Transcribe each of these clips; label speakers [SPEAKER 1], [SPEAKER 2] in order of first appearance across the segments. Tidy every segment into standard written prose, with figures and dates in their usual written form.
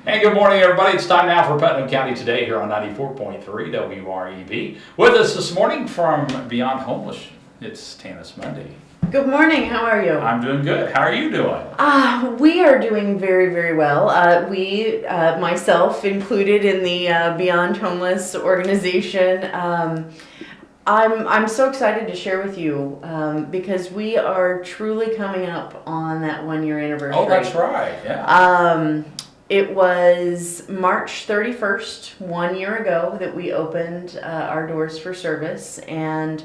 [SPEAKER 1] And good morning, everybody. It's time now for Putnam County Today here on 94.3 WREB. With us this morning from Beyond Homeless, it's Tanis Monday.
[SPEAKER 2] Good morning. How are you?
[SPEAKER 1] I'm doing good. How are you doing?
[SPEAKER 2] We are doing very, very well. Myself included in the Beyond Homeless organization. I'm so excited to share with you because we are truly coming up on that 1 year anniversary.
[SPEAKER 1] Oh, that's right. Yeah.
[SPEAKER 2] It was March 31st, 1 year ago, that we opened our doors for service, and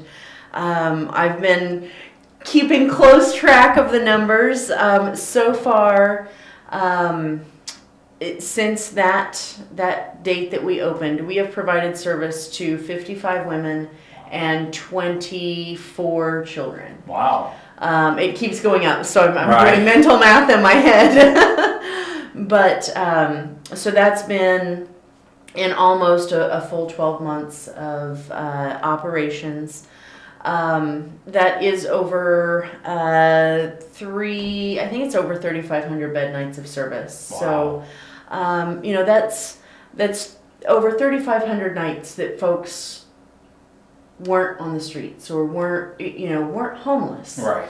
[SPEAKER 2] I've been keeping close track of the numbers. So far, since that date that we opened, we have provided service to 55 women and 24 children.
[SPEAKER 1] Wow.
[SPEAKER 2] It keeps going up, so I'm
[SPEAKER 1] Right.
[SPEAKER 2] doing mental math in my head. But so that's been in almost a full 12 months of operations. That is over I think it's over 3,500 bed nights of service.
[SPEAKER 1] Wow.
[SPEAKER 2] So, that's over 3,500 nights that folks weren't on the streets or weren't homeless.
[SPEAKER 1] Right.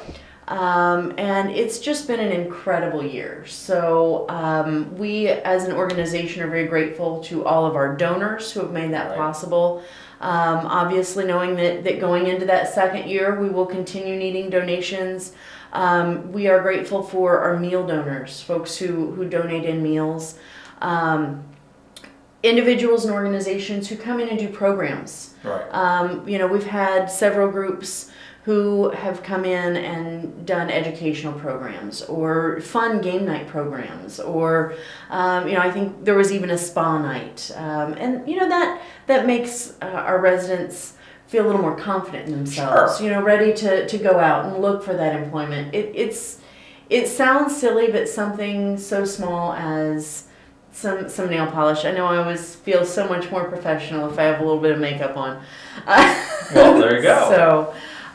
[SPEAKER 2] And it's just been an incredible year. So we as an organization are very grateful to all of our donors who have made that
[SPEAKER 1] Right.
[SPEAKER 2] possible. Obviously knowing that going into that second year, we will continue needing donations. We are grateful for our meal donors, folks who donate in meals. Individuals and organizations who come in and do programs.
[SPEAKER 1] Right.
[SPEAKER 2] We've had several groups who have come in and done educational programs or fun game night programs, or I think there was even a spa night, and that makes our residents feel a little more confident in themselves.
[SPEAKER 1] Sure.
[SPEAKER 2] Ready to go out and look for that employment. It sounds silly, but something so small as some nail polish. I know I always feel so much more professional if I have a little bit of makeup on.
[SPEAKER 1] Well, there you go.
[SPEAKER 2] So.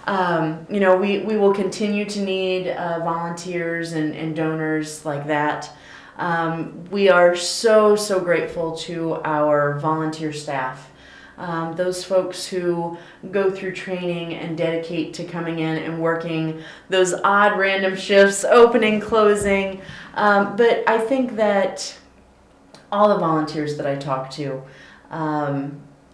[SPEAKER 2] We will continue to need volunteers and donors like that. We are so grateful to our volunteer staff. Those folks who go through training and dedicate to coming in and working those odd random shifts, opening, closing. But I think that all the volunteers that I talk to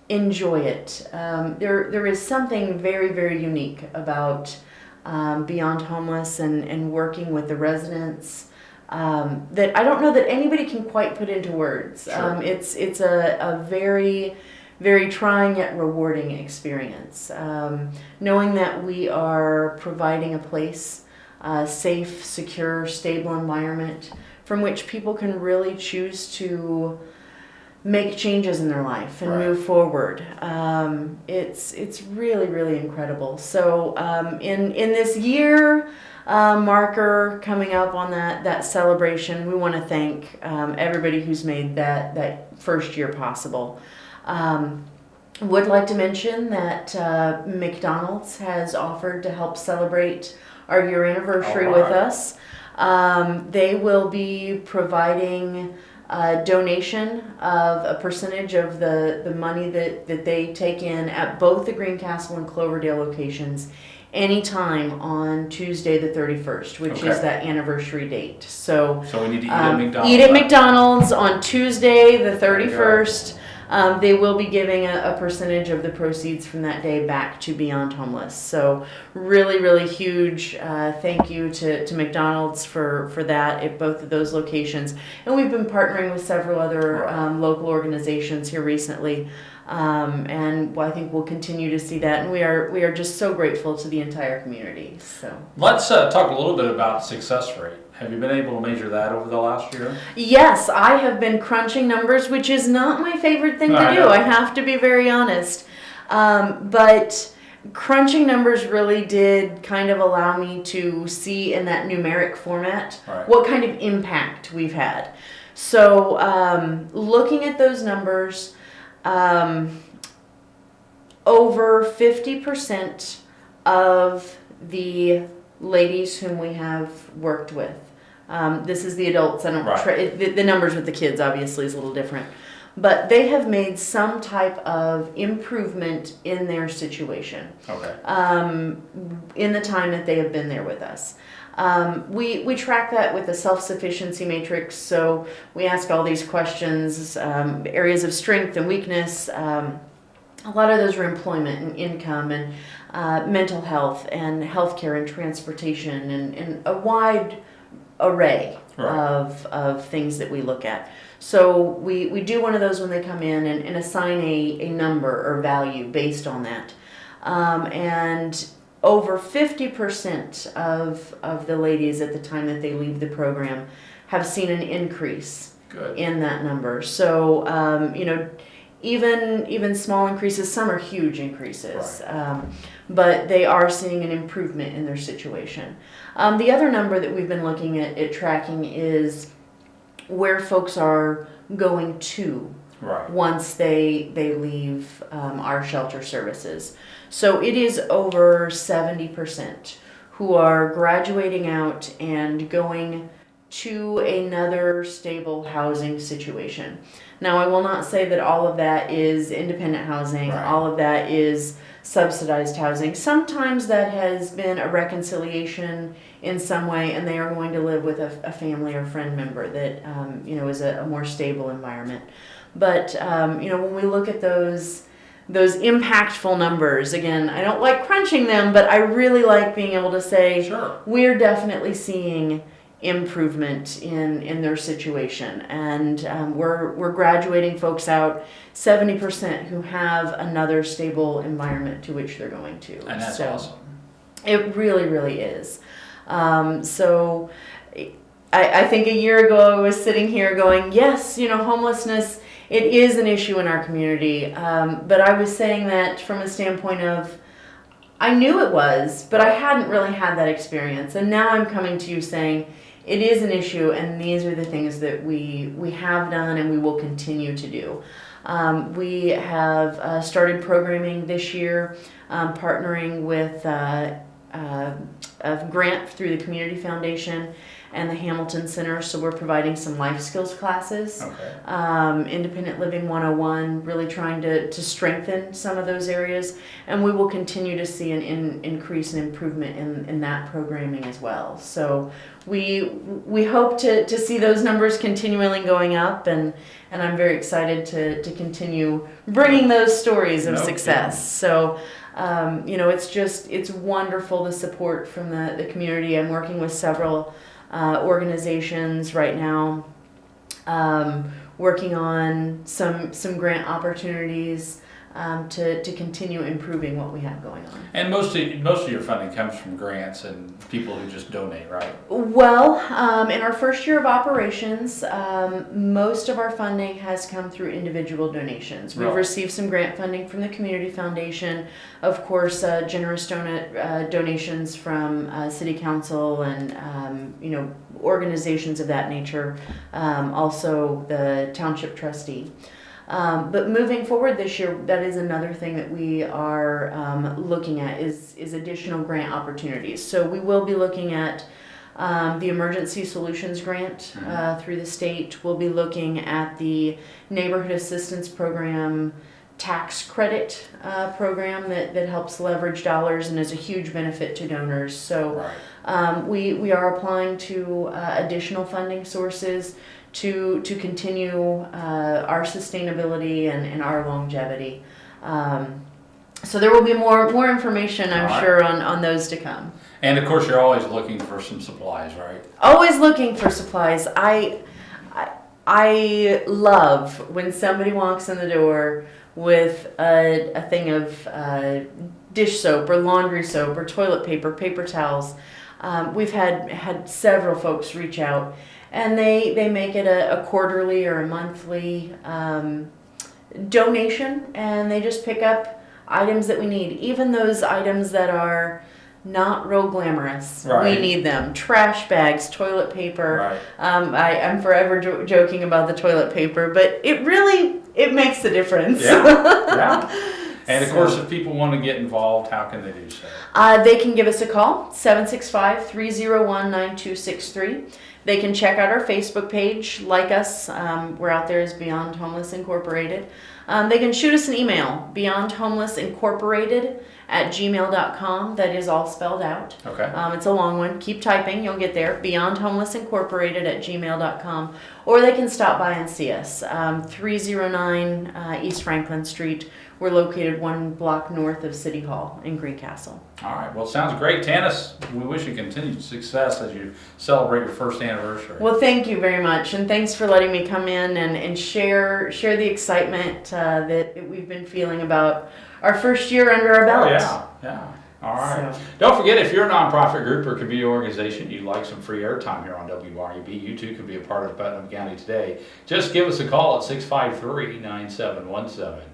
[SPEAKER 2] enjoy it. There is something very, very unique about Beyond Homeless and working with the residents that I don't know that anybody can quite put into words.
[SPEAKER 1] Sure.
[SPEAKER 2] It's a very, very trying yet rewarding experience. Knowing that we are providing a place, safe, secure, stable environment from which people can really choose to make changes in their life and
[SPEAKER 1] Right.
[SPEAKER 2] move forward. It's really, really incredible. So in this year marker coming up on that celebration, we want to thank everybody who's made that first year possible. Would like to mention that McDonald's has offered to help celebrate our year anniversary
[SPEAKER 1] All
[SPEAKER 2] with
[SPEAKER 1] right.
[SPEAKER 2] us. They will be providing donation of a percentage of the money that they take in at both the Greencastle and Cloverdale locations anytime on Tuesday the 31st, which
[SPEAKER 1] Okay.
[SPEAKER 2] is that anniversary date. So
[SPEAKER 1] So we need to eat at McDonald's.
[SPEAKER 2] eat at McDonald's on Tuesday the
[SPEAKER 1] There you go.
[SPEAKER 2] 31st. They will be giving a percentage of the proceeds from that day back to Beyond Homeless. So really, really huge thank you to McDonald's for that at both of those locations. And we've been partnering with several other local organizations here recently. And I think we'll continue to see that. And we are just so grateful to the entire community. So
[SPEAKER 1] Let's talk a little bit about success rate. Have you been able to measure that over the last year?
[SPEAKER 2] yes, I have been crunching numbers, which is not my favorite thing to
[SPEAKER 1] I
[SPEAKER 2] do.
[SPEAKER 1] know.
[SPEAKER 2] I have to be very honest. But crunching numbers really did kind of allow me to see in that numeric format
[SPEAKER 1] Right.
[SPEAKER 2] what kind of impact we've had. So looking at those numbers, over 50% of the ladies whom we have worked with This is the adults. I don't.
[SPEAKER 1] Right.
[SPEAKER 2] The numbers with the kids obviously is a little different, but they have made some type of improvement in their situation.
[SPEAKER 1] Okay.
[SPEAKER 2] In the time that they have been there with us. We track that with the self-sufficiency matrix, so we ask all these questions, areas of strength and weakness. A lot of those are employment and income and mental health and healthcare and transportation and a wide array of things that we look at. So we do one of those when they come in and assign a number or value based on that. And over 50% of the ladies at the time that they leave the program have seen an increase in that number. So, even small increases, some are huge increases, but they are seeing an improvement in their situation. The other number that we've been looking at tracking is where folks are going to once they leave our shelter services. So it is over 70% who are graduating out and going to another stable housing situation. Now, I will not say that all of that is independent housing, all of that is subsidized housing. Sometimes that has been a reconciliation in some way, and they are going to live with a family or friend member that is a more stable environment. But when we look at those impactful numbers, again, I don't like crunching them, but I really like being able to say we're definitely seeing improvement in their situation, and we're graduating folks out, 70% who have another stable environment to which they're going to.
[SPEAKER 1] And that's awesome.
[SPEAKER 2] It really, really is. So I think a year ago I was sitting here going, yes, homelessness, it is an issue in our community, but I was saying that from a standpoint of I knew it was, but I hadn't really had that experience, and now I'm coming to you saying it is an issue, and these are the things that we have done and we will continue to do. We have started programming this year, partnering with a grant through the Community Foundation and the Hamilton Center, so we're providing some life skills classes. Independent Living 101, really trying to strengthen some of those areas, and we will continue to see an increase and improvement in that programming as well. So we hope to see those numbers continually going up, and I'm very excited to continue bringing those stories of success. So it's wonderful, the support from the community. I'm working with several organizations right now, working on some grant opportunities to continue improving what we have going on.
[SPEAKER 1] And most of your funding comes from grants and people who just donate, right?
[SPEAKER 2] Well, in our first year of operations, most of our funding has come through individual donations. We've received some grant funding from the Community Foundation, of course, generous donations from City Council and organizations of that nature, also the Township Trustee. But moving forward this year, that is another thing that we are looking at is additional grant opportunities. So we will be looking at the Emergency Solutions Grant through the state. We'll be looking at the Neighborhood Assistance Program tax credit program that helps leverage dollars and is a huge benefit to donors. So we are applying to additional funding sources to continue our sustainability and our longevity. So there will be more information, I'm sure, on those to come.
[SPEAKER 1] And of course, you're always looking for some supplies, right?
[SPEAKER 2] Always looking for supplies. I love when somebody walks in the door with a thing of dish soap or laundry soap or toilet paper, paper towels. We've had several folks reach out, and they make it a quarterly or a monthly donation, and they just pick up items that we need. Even those items that are not real glamorous, we need them. Trash bags, toilet paper. I'm forever joking about the toilet paper, but it makes a difference.
[SPEAKER 1] And of course, if people want to get involved, how can they do so?
[SPEAKER 2] They can give us a call, 765-301-9263. They can check out our Facebook page, like us. We're out there as Beyond Homeless Incorporated. They can shoot us an email, beyondhomelessincorporated@gmail.com. That is all spelled out.
[SPEAKER 1] Okay.
[SPEAKER 2] It's a long one. Keep typing, you'll get there. beyondhomelessincorporated@gmail.com. Or they can stop by and see us. 309 East Franklin Street. We're located 1 block north of City Hall in Greencastle.
[SPEAKER 1] All right. Well, sounds great, Tanis. We wish you continued success as you celebrate your first anniversary.
[SPEAKER 2] Well, thank you very much, and thanks for letting me come in and share the excitement that we've been feeling about our first year under our belt.
[SPEAKER 1] Oh, yeah. All right.
[SPEAKER 2] So.
[SPEAKER 1] Don't forget, if you're a nonprofit group or community organization, you'd like some free airtime here on WREB, you too can be a part of Putnam County Today. Just give us a call at 653-9717.